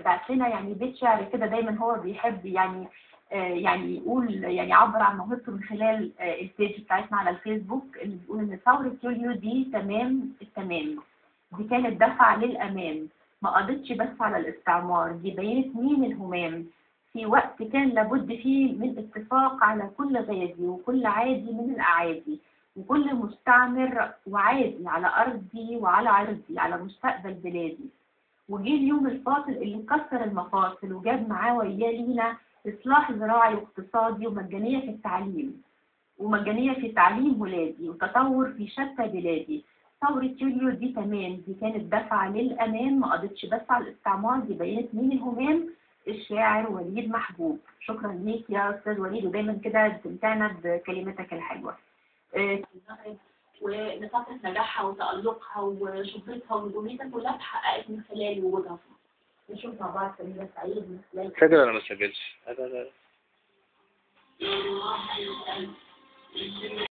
بعت لنا يعني بيت شعر كده دايما هو بيحب يعني يعني يقول يعني يعبر عن موهبته من خلال البيج بتاعتنا على الفيسبوك، اللي بيقول ان ثورة يوليو دي تمام التمام، دي كانت دفعة للأمام، ما قضتش بس على الاستعمار، دي بينت مين الهمام، في وقت كان لابد فيه من اتفاق على كل غازي وكل عادي من الأعادي، وكل مستعمر وعادي على أرضي وعلى عرضي على مستقبل بلادي. وجه اليوم الفاصل اللي كسر المفاصل وجاب معاه وياه لينا إصلاح زراعي واقتصادي ومجانية في التعليم، ومجانية في تعليم ولادي وتطور في شتى بلادي. ثورة يوليو دي تمام، دي كانت دفعة للأمام، ما قضتش بس على الاستعمار، دي بينت مين الهمام، الشاعر وليد محبوب. شكرا ليك يا أستاذ وليد، ودايما كده بتمتعنا بكلمتك الحلوة. ونطاقة نجاحها وتألقها وشهرتها ونجوميتها كلها اتحققت من خلال وجودها في مصر. نشوف مع بعض سميرة سعيد من خلال سجل ولا ما سجلش؟